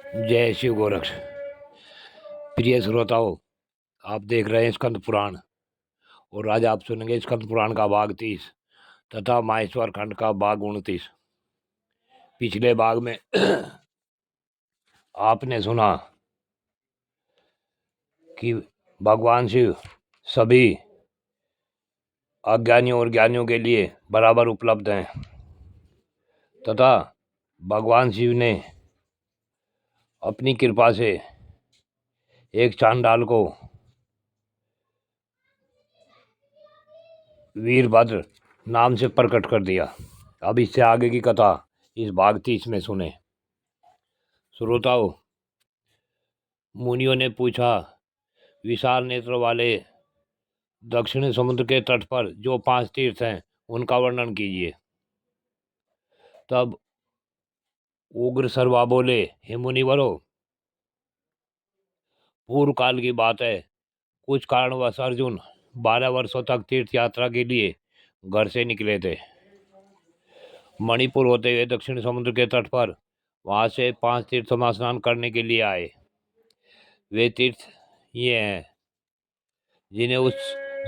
जय शिव गोरक्ष। प्रिय श्रोताओं, आप देख रहे हैं स्कंद पुराण और आज आप सुनेंगे स्कंद पुराण का भाग 30 तथा माहेश्वर खंड का भाग 29। पिछले भाग में आपने सुना कि भगवान शिव सभी अज्ञानियों और ज्ञानियों के लिए बराबर उपलब्ध हैं तथा भगवान शिव ने अपनी कृपा से एक चांडाल को वीरभद्र नाम से प्रकट कर दिया। अब इससे आगे की कथा इस भाग 30 में सुने। श्रोताओं, मुनियों ने पूछा, विशाल नेत्र वाले दक्षिण समुद्र के तट पर जो 5 तीर्थ हैं उनका वर्णन कीजिए। तब उग्र सर्वा बोले, हे मुनिवरो, पूर्व काल की बात है। कुछ कारणवश अर्जुन 12 वर्षों तक तीर्थ यात्रा के लिए घर से निकले थे। मणिपुर होते हुए दक्षिण समुद्र के तट पर वहां से 5 तीर्थों में स्नान करने के लिए आए। वे तीर्थ ये हैं जिन्हें उस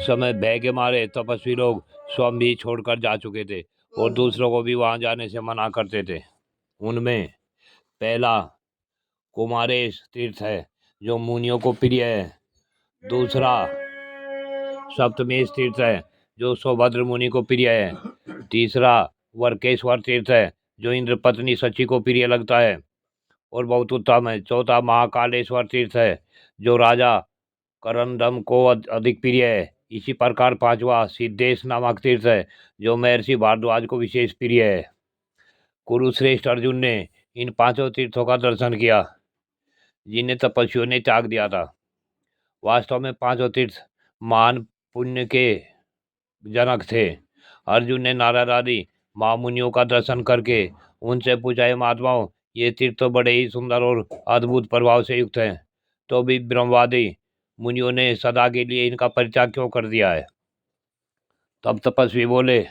समय भय के मारे तपस्वी लोग स्वयं भी छोड़कर जा चुके थे और दूसरों को भी वहां जाने से मना करते थे। उनमें पहला कुमारेश तीर्थ है जो मुनियों को प्रिय है। दूसरा सप्तमेश तीर्थ है जो सौभद्र मुनि को प्रिय है। तीसरा वर्केश्वर तीर्थ है जो इंद्र पत्नी सची को प्रिय लगता है और बहुत उत्तम है। चौथा महाकालेश्वर तीर्थ है जो राजा करंदम को अधिक प्रिय है। इसी प्रकार पांचवा सिद्धेश नामक तीर्थ है जो महर्षि भारद्वाज को विशेष प्रिय है। कुरुश्रेष्ठ अर्जुन ने इन 5 तीर्थों का दर्शन किया जिन्हें तपस्वियों ने त्याग दिया था। वास्तव में 5 तीर्थ महान पुण्य के जनक थे। अर्जुन ने नारद आदि महामुनियों का दर्शन करके उनसे पूछा, हे महात्माओं, ये तीर्थ तो बड़े ही सुंदर और अद्भुत प्रभाव से युक्त हैं, तो भी ब्रह्मवादी मुनियों ने सदा के लिए इनका परित्याग क्यों कर दिया है? तब तपस्वी बोले,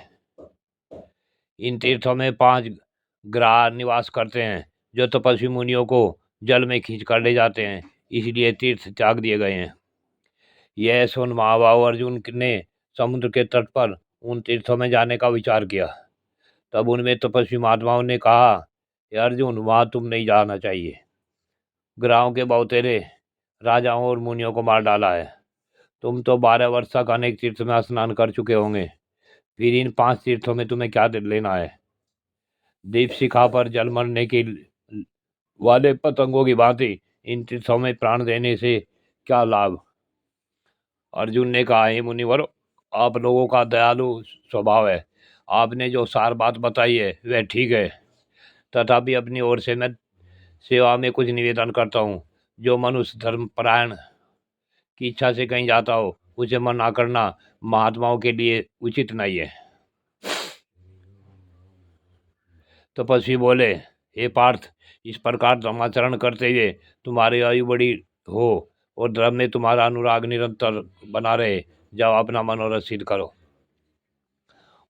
इन तीर्थों में 5 ग्रह निवास करते हैं जो तपस्वी मुनियों को जल में खींच कर ले जाते हैं, इसलिए तीर्थ त्याग दिए गए हैं। यह सुन महाबाहु अर्जुन ने समुद्र के तट पर उन तीर्थों में जाने का विचार किया। तब उनमें तपस्वी महात्माओं ने कहा, हे अर्जुन, वहां तुम नहीं जाना चाहिए। ग्रहों के बहुतेरे राजाओं और मुनियों को मार डाला है। तुम तो 12 वर्ष तक अनेक तीर्थ में स्नान कर चुके होंगे, फिर इन 5 तीर्थों में तुम्हें क्या लेना है? दीप शिखा पर जल मरने के वाले पतंगों की भांति इन तीर्थों में प्राण देने से क्या लाभ? अर्जुन ने कहा, हे मुनिवर, आप लोगों का दयालु स्वभाव है। आपने जो सार बात बताई है वह ठीक है, तथापि अपनी ओर से मैं सेवा में कुछ निवेदन करता हूँ। जो मनुष्य धर्मपरायण की इच्छा से कहीं जाता हो उसे मना करना महात्माओं के लिए उचित नहीं है। तपस्वी बोले, हे पार्थ, इस प्रकार धर्माचरण करते हुए तुम्हारी आयु बड़ी हो और धर्म में तुम्हारा अनुराग निरंतर बना रहे। जाओ, अपना मनोरथ सिद्ध करो।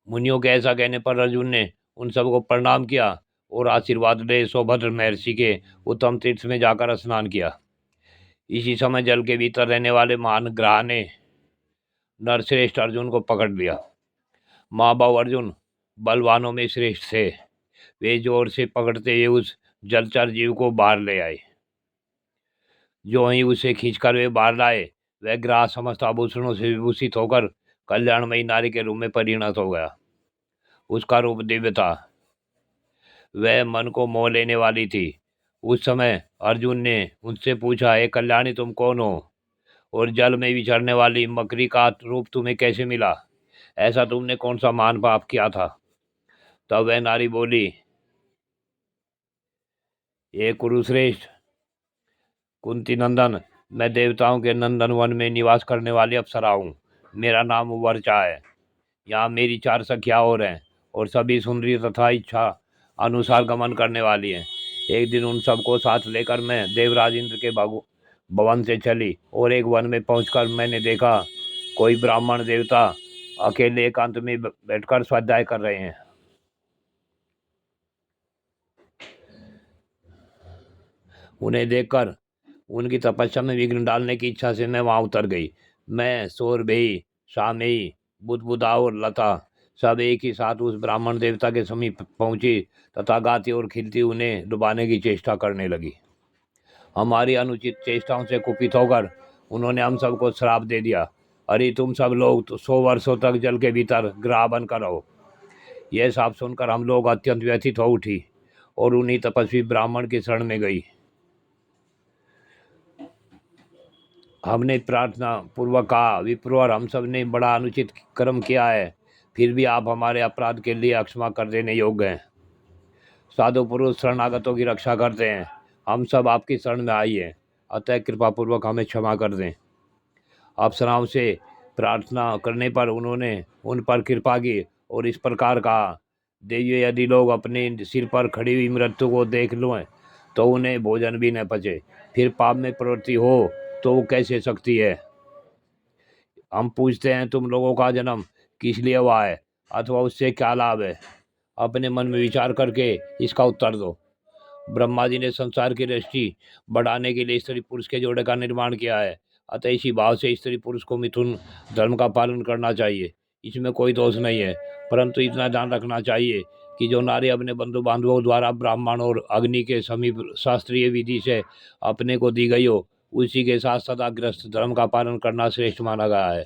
मुनियों के ऐसा कहने पर अर्जुन ने उन सबको प्रणाम किया और आशीर्वाद ले सौभद्र महर्षि के उत्तम तीर्थ में जाकर स्नान किया। इसी समय जल के भीतर रहने वाले महान ग्रह ने नरश्रेष्ठ अर्जुन को पकड़ लिया। महाबाहु अर्जुन बलवानों में श्रेष्ठ थे। वे जोर से पकड़ते हुए उस जलचर जीव को बाहर ले आए। जो ही उसे खींचकर वे बाहर लाए, वह ग्रह समस्त आभूषणों से विभूषित होकर कल्याणमयी नारी के रूप में परिणत हो गया। उसका रूप दिव्य था, वह मन को मोह लेने वाली थी। उस समय अर्जुन ने उनसे पूछा, हे कल्याणी, तुम कौन हो और जल में विचरने वाली मकरी का रूप तुम्हें कैसे मिला? ऐसा तुमने कौन सा महान पाप किया था? तब वह नारी बोली, ये कुरुश्रेष्ठ कुंती नंदन, मैं देवताओं के नंदन वन में निवास करने वाली अप्सरा हूँ। मेरा नाम वर्चा है। यहाँ मेरी 4 सखियाँ और हैं और सभी सुंदरी तथा इच्छा अनुसार गमन करने वाली हैं। एक दिन उन सबको साथ लेकर मैं देवराज इंद्र के भवन से चली और एक वन में पहुंचकर मैंने देखा कोई ब्राह्मण देवता अकेले एकांत में बैठकर स्वाध्याय कर रहे हैं। उन्हें देखकर उनकी तपस्या में विघ्न डालने की इच्छा से मैं वहां उतर गई। मैं, शोरभेई, शामेई, बुदबुदा और लता सब एक ही साथ उस ब्राह्मण देवता के समीप पहुंची तथा गाती और खिलती उन्हें डुबाने की चेष्टा करने लगी। हमारी अनुचित चेष्टाओं से कुपित होकर उन्होंने हम सबको श्राप दे दिया। अरे तुम सब लोग तो 100 वर्षों तक जल के भीतर ग्राह बनकर रहो। यह साफ सुनकर हम लोग अत्यंत व्यथित हो उठी और उन्हीं तपस्वी ब्राह्मण की शरण में गई। हमने प्रार्थना पूर्वक कहा, विप्रवर, हम सब ने बड़ा अनुचित कर्म किया है, फिर भी आप हमारे अपराध के लिए क्षमा कर देने योग्य हैं। साधु पुरुष शरणागतों की रक्षा करते हैं, हम सब आपकी शरण में आई हैं, अतः कृपा पूर्वक हमें क्षमा कर दें। अप्सराओं से प्रार्थना करने पर उन्होंने उन पर कृपा की और इस प्रकार कहा, देवियों, यदि लोग अपने सिर पर खड़ी हुई मृत्यु को देख लें तो उन्हें भोजन भी न पचे, फिर पाप में प्रवृत्ति हो तो वो कैसे सकती है। हम पूछते हैं, तुम लोगों का जन्म किस लिए हुआ है अथवा उससे क्या लाभ है? अपने मन में विचार करके इसका उत्तर दो। ब्रह्मा जी ने संसार की दृष्टि बढ़ाने के लिए स्त्री पुरुष के जोड़े का निर्माण किया है, अतः इसी भाव से स्त्री पुरुष को मिथुन धर्म का पालन करना चाहिए। इसमें कोई दोष नहीं है, परंतु इतना ध्यान रखना चाहिए कि जो नारी अपने बंधु बांधवों द्वारा ब्राह्मण और अग्नि के समीप शास्त्रीय विधि से अपने को दी गई हो, उसी के साथ सदा ग्रस्त धर्म का पालन करना श्रेष्ठ माना गया है।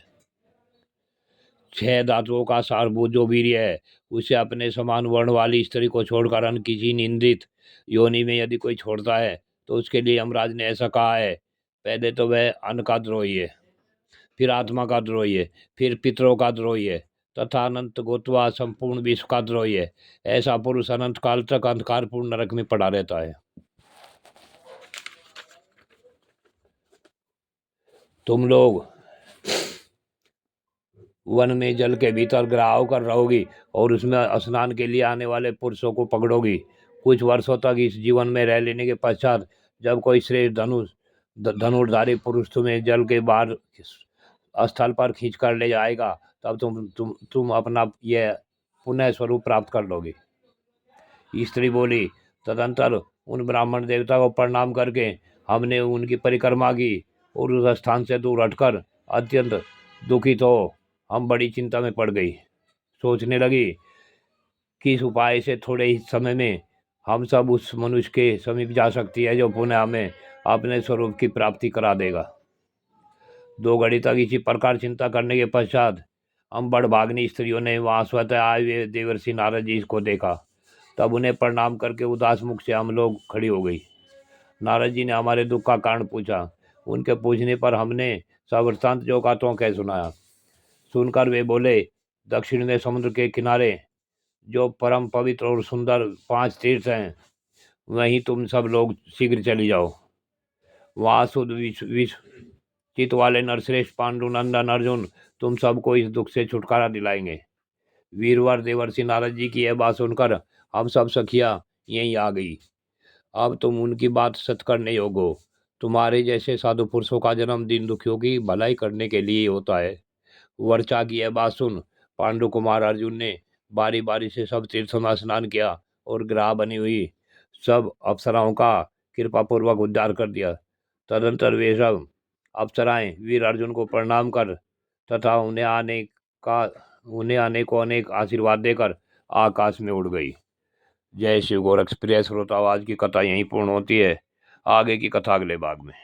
6 धातुओं का सारभूत जो वीर्य है, उसे अपने समान वर्ण वाली स्त्री को छोड़कर अन्य किसी निंदित योनि में यदि कोई छोड़ता है तो उसके लिए यमराज ने ऐसा कहा है, पहले तो वह अन्न का द्रोही है, फिर आत्मा का द्रोही है, फिर पितरों का द्रोही है तथा अनंत गोत्वा संपूर्ण विश्व का द्रोही है। ऐसा पुरुष अनंत काल तक अंधकारपूर्ण नरक में पड़ा रहता है। तुम लोग वन में जल के भीतर ग्राह होकर रहोगी और उसमें स्नान के लिए आने वाले पुरुषों को पकड़ोगी। कुछ वर्षों तक इस जीवन में रह लेने के पश्चात जब कोई श्रेष्ठ धनुर्धारी पुरुष तुम्हें जल के बाहर स्थल पर खींच कर ले जाएगा, तब तुम अपना यह पुनः स्वरूप प्राप्त कर लोगे। स्त्री बोली, तदंतर उन ब्राह्मण देवता को प्रणाम करके हमने उनकी परिक्रमा की और उस स्थान से दूर हटकर अत्यंत दुखित हो हम बड़ी चिंता में पड़ गई। सोचने लगी कि इस उपाय से थोड़े ही समय में हम सब उस मनुष्य के समीप जा सकती है जो पुनः हमें अपने स्वरूप की प्राप्ति करा देगा। 2 घड़ी तक इसी प्रकार चिंता करने के पश्चात हम बड़भाग्नि स्त्रियों ने वहां स्वतः आए हुए देवर्षि नारद जी को देखा। तब उन्हें प्रणाम करके उदास मुख से हम लोग खड़ी हो गई। नारद जी ने हमारे दुख का कारण पूछा। उनके पूछने पर हमने सब वृत्तांत जो का त्यों कह सुनाया। सुनकर वे बोले, दक्षिण में समुद्र के किनारे जो परम पवित्र और सुंदर 5 तीर्थ हैं, वहीं तुम सब लोग शीघ्र चली जाओ। वहाँ शुद्ध विश्व चित्त वाले नरश्रेष्ठ पांडुनंदन अर्जुन तुम सबको इस दुख से छुटकारा दिलाएंगे। वीरवर देवर्षि नारद जी की यह बात सुनकर हम सब सखिया यहीं आ गई। अब तुम उनकी बात सत्य करने योग्य हो। तुम्हारे जैसे साधु पुरुषों का जन्म दीन दुखियों की भलाई करने के लिए होता है। वर्चा की यह बात सुन पांडु कुमार अर्जुन ने बारी बारी से सब तीर्थों में स्नान किया और ग्राह बनी हुई सब अप्सराओं का कृपा पूर्वक उद्धार कर दिया। तदंतर वे सब अप्सराएं वीर अर्जुन को प्रणाम कर तथा उन्हें आने को अनेक आशीर्वाद देकर आकाश में उड़ गई। जय शिव गोरख। प्रिय श्रोताओ, आज की कथा यहीं पूर्ण होती है। आगे की कथा अगले भाग में।